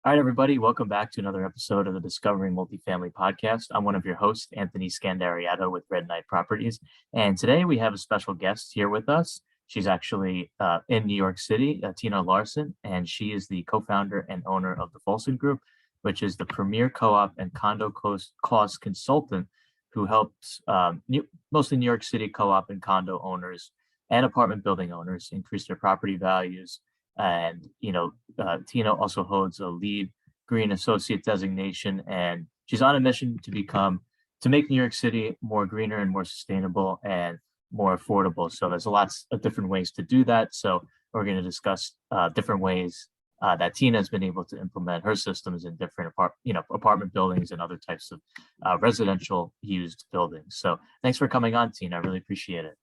All right, everybody, welcome back to another episode of the Discovering Multifamily podcast. I'm one of your hosts, Anthony Scandariato with Red Knight Properties. And today we have a special guest here with us. She's actually in New York City, Tina Larsson, and she is the co-founder and owner of the Folson Group, which is the premier co-op and condo cost consultant who helps mostly New York City co-op and condo owners and apartment building owners increase their property values. And Tina also holds a lead green associate designation, and she's on a mission to make New York City more greener and more sustainable and more affordable. So there's lots of different ways to do that. So we're going to discuss different ways that Tina has been able to implement her systems in different apartment buildings and other types of residential used buildings. So thanks for coming on, Tina. I really appreciate it.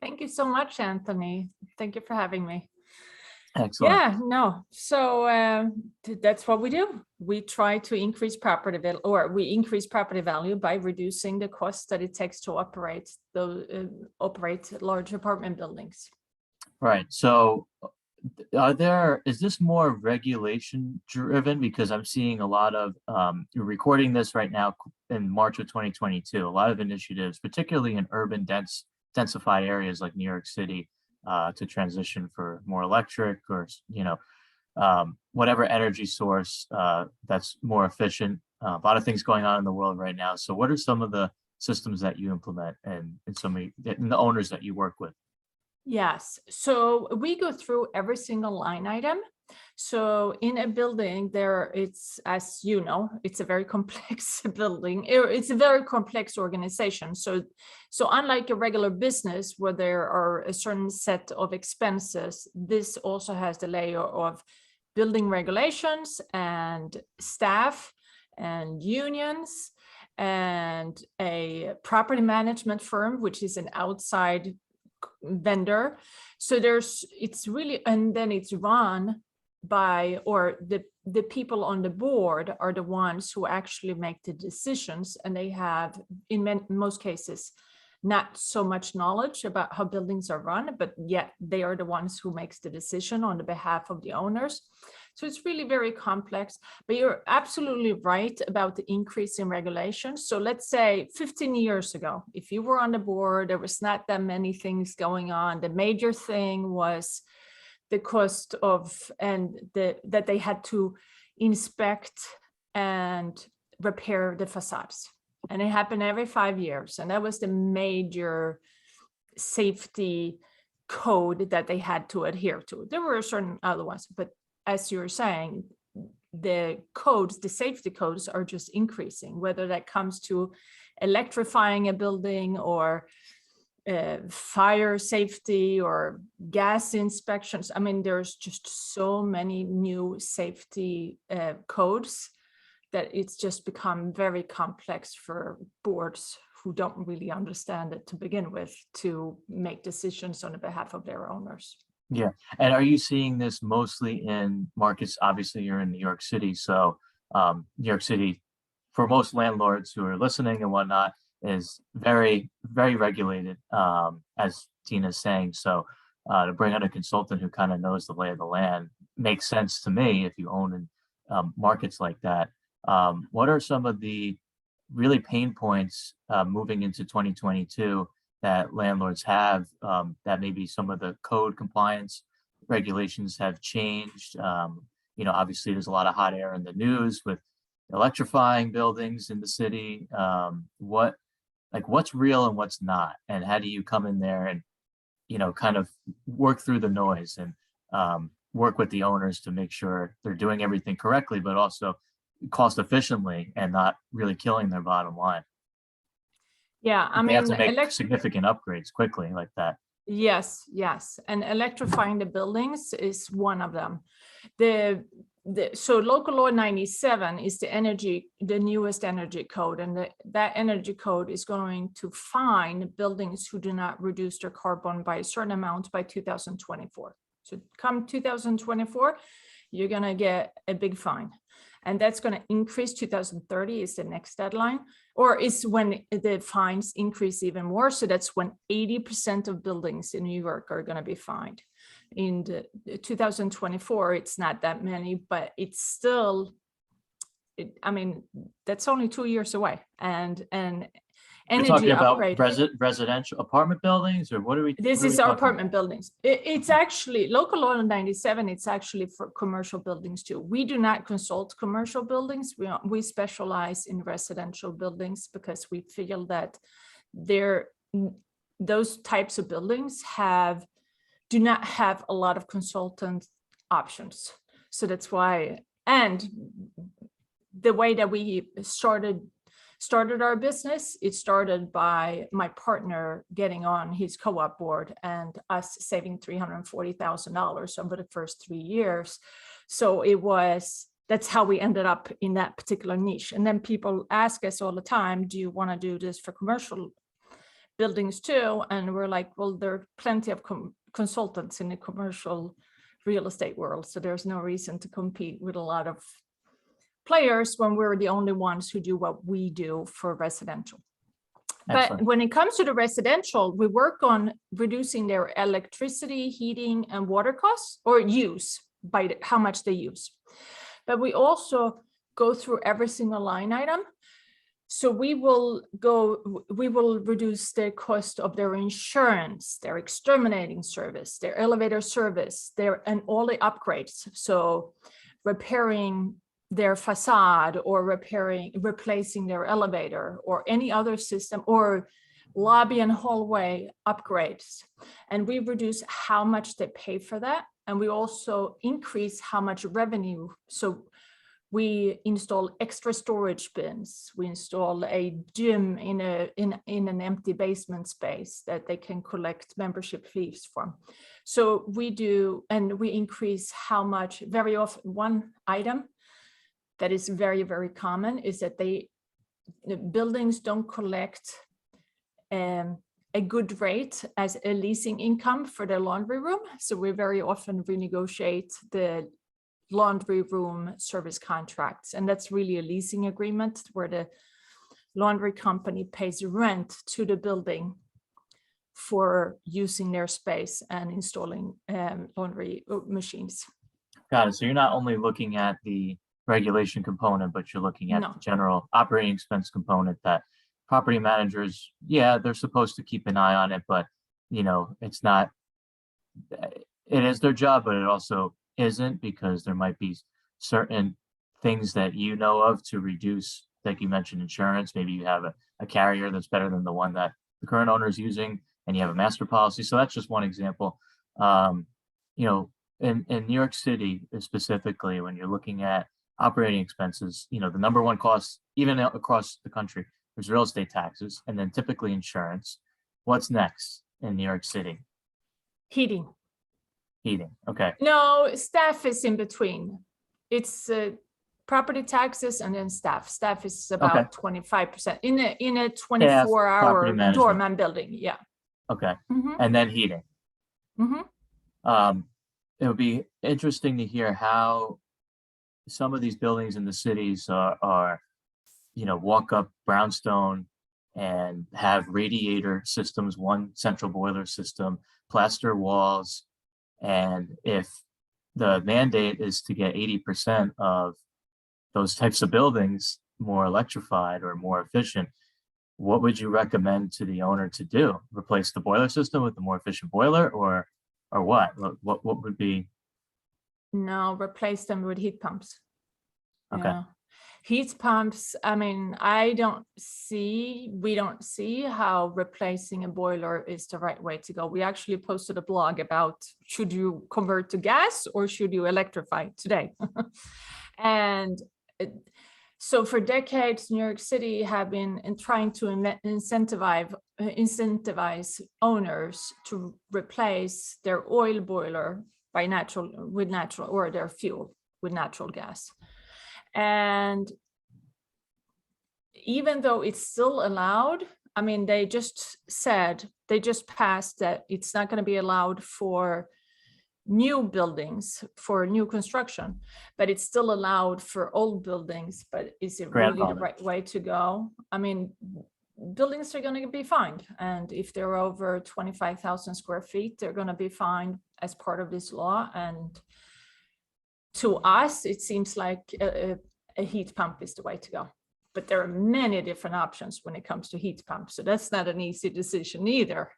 Thank you so much, Anthony. Thank you for having me. Excellent. Yeah, no. So that's what we do. We try to increase property value, or we increase property value by reducing the cost that it takes to operate large apartment buildings. Right. So is this more regulation driven? Because I'm seeing a lot of, you're recording this right now in March of 2022, a lot of initiatives, particularly in urban densified areas like New York City, to transition for more electric or, whatever energy source that's more efficient. A lot of things going on in the world right now. So what are some of the systems that you implement and the owners that you work with? Yes, so we go through every single line item. So in a building it's, as you know, it's a very complex building. It's a very complex organization. So unlike a regular business where there are a certain set of expenses, this also has the layer of building regulations and staff and unions and a property management firm, which is an outside vendor. So it's really, and then it's run by, or the people on the board are the ones who actually make the decisions, and they have in most cases not so much knowledge about how buildings are run, but yet they are the ones who makes the decision on the behalf of the owners. So it's really very complex, but you're absolutely right about the increase in regulations. So let's say 15 years ago, if you were on the board, there was not that many things going on. The major thing was the cost of, that they had to inspect and repair the facades. And it happened every 5 years. And that was the major safety code that they had to adhere to. There were certain other ones, but as you're saying, the safety codes are just increasing, whether that comes to electrifying a building or fire safety or gas inspections. I mean, there's just so many new safety codes that it's just become very complex for boards who don't really understand it to begin with to make decisions on behalf of their owners. Yeah. And are you seeing this mostly in markets? Obviously, you're in New York City. So New York City, for most landlords who are listening and whatnot, is very, very regulated, as Tina's saying. So to bring on a consultant who kind of knows the lay of the land makes sense to me if you own in markets like that. What are some of the really pain points moving into 2022 that landlords have, that maybe some of the code compliance regulations have changed? Obviously there's a lot of hot air in the news with electrifying buildings in the city. What's real and what's not, and how do you come in there and kind of work through the noise and work with the owners to make sure they're doing everything correctly, but also cost efficiently and not really killing their bottom line? Yeah, I mean, they have to make significant upgrades quickly like that. Yes, and electrifying the buildings is one of them. So local law 97 is the newest energy code, and that energy code is going to fine buildings who do not reduce their carbon by a certain amount by 2024. So come 2024, you're going to get a big fine. And that's going to increase. 2030 is the next deadline, or is when the fines increase even more. So that's when 80% of buildings in New York are going to be fined. in 2024, it's not that many, but it's still, I mean, that's only 2 years away. And You're energy talking about upgrade. residential apartment buildings, or what are we? This what are is we our talking apartment buildings. It's actually local law 97. It's actually for commercial buildings too. We do not consult commercial buildings. We specialize in residential buildings because we feel that those types of buildings do not have a lot of consultant options. So that's why, and the way that we started our business, it started by my partner getting on his co-op board and us saving $340,000 over the first 3 years. So that's how we ended up in that particular niche. And then people ask us all the time, do you want to do this for commercial buildings too? And we're like, well, there are plenty of consultants in the commercial real estate world, so there's no reason to compete with a lot of players when we're the only ones who do what we do for residential. Excellent. But when it comes to the residential, we work on reducing their electricity, heating, and water costs, or use by how much they use. But we also go through every single line item. So we will reduce the cost of their insurance, their exterminating service, their elevator service, and all the upgrades. So repairing their facade, or replacing their elevator, or any other system, or lobby and hallway upgrades. And we reduce how much they pay for that. And we also increase how much revenue. So we install extra storage bins. We install a gym in an empty basement space that they can collect membership fees from. So we do, and we increase how much. Very often, one item that is very, very common is that the buildings don't collect a good rate as a leasing income for their laundry room. So we very often renegotiate the laundry room service contracts. And that's really a leasing agreement where the laundry company pays rent to the building for using their space and installing laundry machines. Got it. So you're not only looking at the regulation component, but you're looking at the general operating expense component that property managers, they're supposed to keep an eye on it, but it's not, it is their job, but it also isn't, because there might be certain things that you know of to reduce, like you mentioned, insurance. Maybe you have a carrier that's better than the one that the current owner is using, and you have a master policy. So that's just one example. In New York City specifically, when you're looking at operating expenses, the number one cost, even across the country, there's real estate taxes, and then typically insurance. What's next in New York City? Heating. Okay. No, staff is in between. It's property taxes and then staff. Staff is about 25% in a 24-hour doorman building. Yeah. Okay. And then heating. It would be interesting to hear how some of these buildings in the cities are walk up brownstone and have radiator systems, one central boiler system, plaster walls. And if the mandate is to get 80% of those types of buildings more electrified or more efficient, what would you recommend to the owner to do? Replace the boiler system with a more efficient boiler, or what? What would be? No, replace them with heat pumps. Okay. Yeah. Heat pumps, I mean, we don't see how replacing a boiler is the right way to go. We actually posted a blog about, should you convert to gas or should you electrify today? And so for decades, New York City have been trying to incentivize owners to replace their oil boiler with natural, or their fuel with natural gas. And even though it's still allowed, I mean, they just passed that it's not going to be allowed for new buildings, for new construction, but it's still allowed for old buildings. But is it really the right way to go? I mean, buildings are going to be fined. And if they're over 25,000 square feet, they're going to be fined as part of this law. And to us, it seems like a heat pump is the way to go. But there are many different options when it comes to heat pumps. So that's not an easy decision either.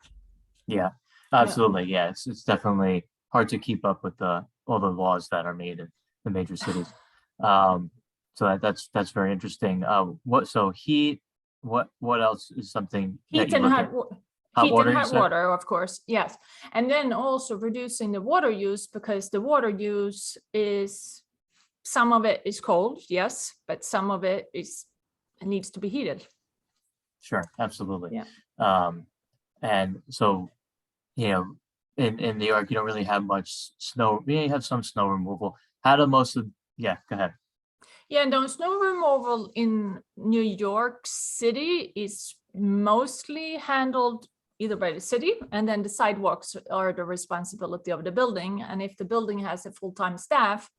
Yeah, absolutely. Yeah, it's definitely hard to keep up with all the laws that are made in the major cities. So that's very interesting. What else is something that Heat you and look hot at? water. Hot Heat water, and you hot said? water, of course, yes. And then also reducing the water use, because the water use is, some of it is cold, yes, but some of it needs to be heated. Sure, absolutely. Yeah. And so, you know, in New York, you don't really have much snow. You have some snow removal. How do most of, yeah, go ahead. Yeah, and the snow removal in New York City is mostly handled either by the city, and then the sidewalks are the responsibility of the building. And if the building has a full-time staff,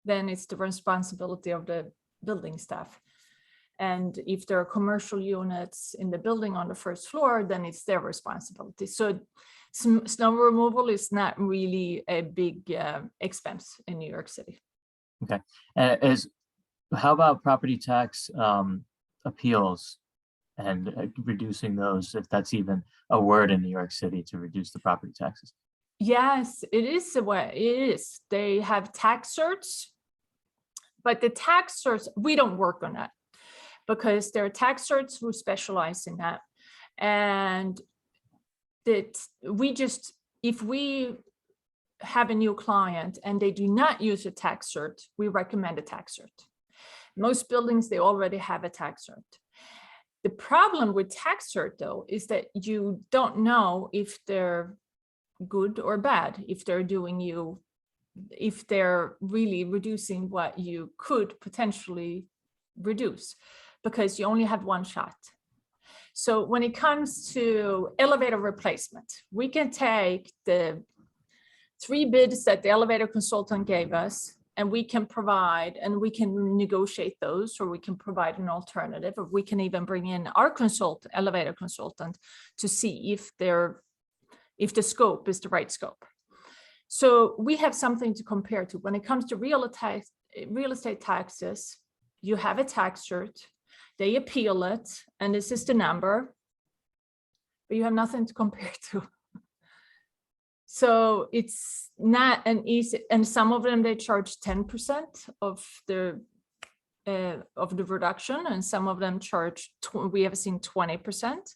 then it's the responsibility of the building staff. And if there are commercial units in the building on the first floor, then it's their responsibility. So snow removal is not really a big expense in New York City. Okay. How about property tax appeals and reducing those, if that's even a word in New York City, to reduce the property taxes? Yes, it is the way it is. They have tax certs, but the tax certs, we don't work on that because there are tax certs who specialize in that. And that if we have a new client and they do not use a tax cert, we recommend a tax cert. Most buildings, they already have a tax cert. The problem with tax cert, though, is that you don't know if they're good or bad, if they're really reducing what you could potentially reduce, because you only have one shot. So when it comes to elevator replacement, we can take the 3 bids that the elevator consultant gave us, and we can negotiate those, or we can provide an alternative, or we can even bring in our elevator consultant to see if the scope is the right scope. So we have something to compare to. When it comes to real estate taxes, you have a tax cert, they appeal it, and this is the number, but you have nothing to compare to. So it's not an easy, and some of them, they charge 10% of the reduction, and some of them charge, we have seen 20%.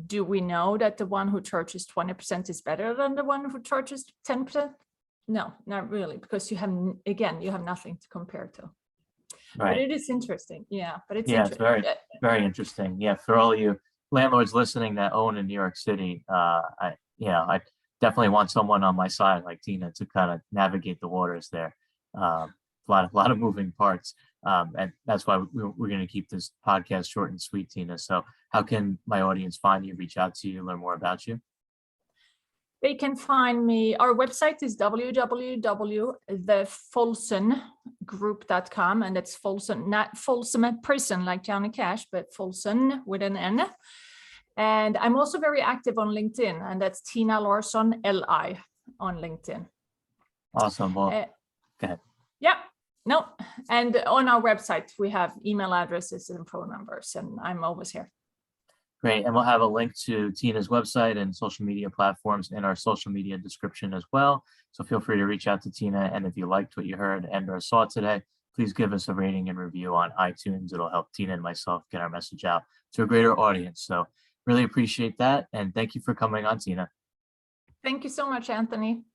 Do we know that the one who charges 20% is better than the one who charges 10%? No, not really, because you have nothing to compare to. Right. But it is interesting. Yeah, but it's It's very, very interesting. Yeah, for all you landlords listening that own in New York City, I definitely want someone on my side like Tina to kind of navigate the waters there. A lot of moving parts, and that's why we're going to keep this podcast short and sweet, Tina. So how can my audience find you, reach out to you, learn more about you? They can find me. Our website is www.thefolsongroup.com, and that's Folson, not Folsom prison like Johnny Cash, but Folson with an N. And I'm also very active on LinkedIn, and that's Tina Larsson, LI on LinkedIn. Awesome. Well, go ahead. Yeah, no. And on our website, we have email addresses and phone numbers, and I'm always here. Great. And we'll have a link to Tina's website and social media platforms in our social media description as well. So feel free to reach out to Tina. And if you liked what you heard and or saw today, please give us a rating and review on iTunes. It'll help Tina and myself get our message out to a greater audience. So really appreciate that. And thank you for coming on, Tina. Thank you so much, Anthony.